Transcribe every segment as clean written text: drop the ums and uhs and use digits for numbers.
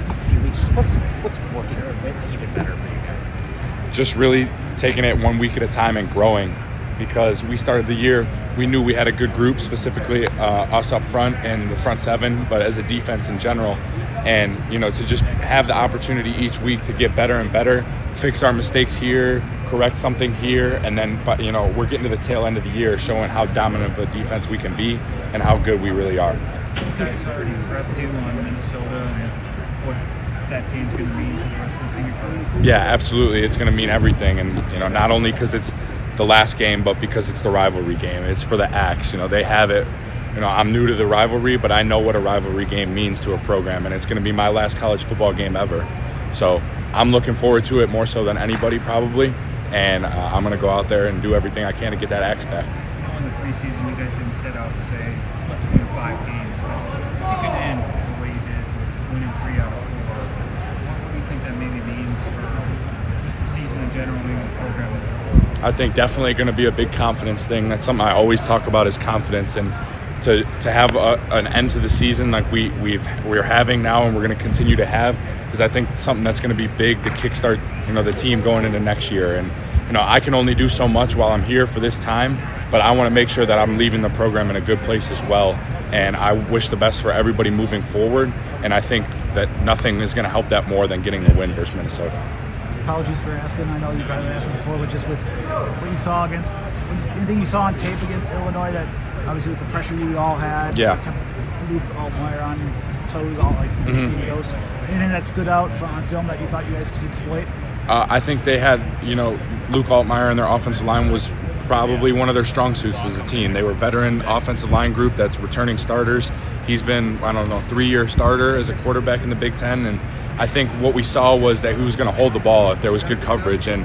last few weeks. What's working even better for you guys? Just really taking it 1 week at a time and growing, because we started the year, we knew we had a good group, specifically us up front and the front seven, but as a defense in general. And, to just have the opportunity each week to get better and better, fix our mistakes here, correct something here, and then, we're getting to the tail end of the year showing how dominant of a defense we can be and how good we really are. You guys already prepped you on Minnesota and what that game's going to mean to the rest of the senior class? Yeah, absolutely. It's going to mean everything. And, not only because it's the last game, but because it's the rivalry game. It's for the Axe. They have it. I'm new to the rivalry, but I know what a rivalry game means to a program, and it's going to be my last college football game ever. So I'm looking forward to it more so than anybody probably, and I'm going to go out there and do everything I can to get that Axe back. In the preseason, you guys didn't set out to say, let's win 5 games, but if you can end the way you did, winning 3 out of 4, what do you think that maybe means for just the season in general, maybe the program? I think definitely going to be a big confidence thing. That's something I always talk about, is confidence, and to have an end to the season like we're having now, and we're going to continue to have, is I think something that's going to be big to kickstart the team going into next year. And I can only do so much while I'm here for this time, but I want to make sure that I'm leaving the program in a good place as well. And I wish the best for everybody moving forward. And I think that nothing is going to help that more than getting the win versus Minnesota. Apologies for asking. I know you probably asked it before, but just with what you saw anything you saw on tape against Illinois, that obviously with the pressure you all had, yeah, kept Luke Altmaier on his toes, all those. Anything that stood out on film that you thought you guys could exploit? I think they had, Luke Altmaier and their offensive line was probably one of their strong suits as a team. They were a veteran offensive line group that's returning starters. He's been, 3-year starter as a quarterback in the Big Ten, and I think what we saw was that he was going to hold the ball if there was good coverage, and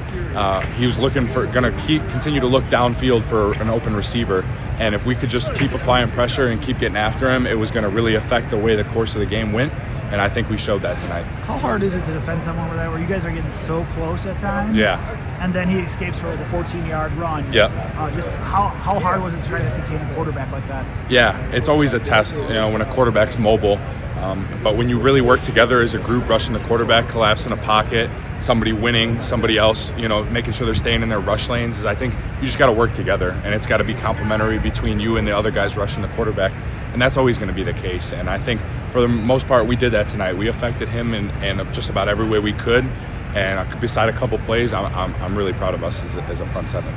he was going to continue to look downfield for an open receiver. And if we could just keep applying pressure and keep getting after him, it was going to really affect the way the course of the game went. And I think we showed that tonight. How hard is it to defend someone with that, where you guys are getting so close at times? Yeah. And then he escapes for like a 14-yard run. Yeah. Just how hard was it trying to contain a quarterback like that? Yeah, it's always a test, when a quarterback's mobile. But when you really work together as a group, rushing the quarterback, collapse in a pocket, somebody winning, somebody else, making sure they're staying in their rush lanes, I think you just got to work together, and it's got to be complementary between you and the other guys rushing the quarterback, and that's always going to be the case. And I think for the most part, we did that tonight. We affected him in just about every way we could, and beside a couple plays, I'm really proud of us as a front seven.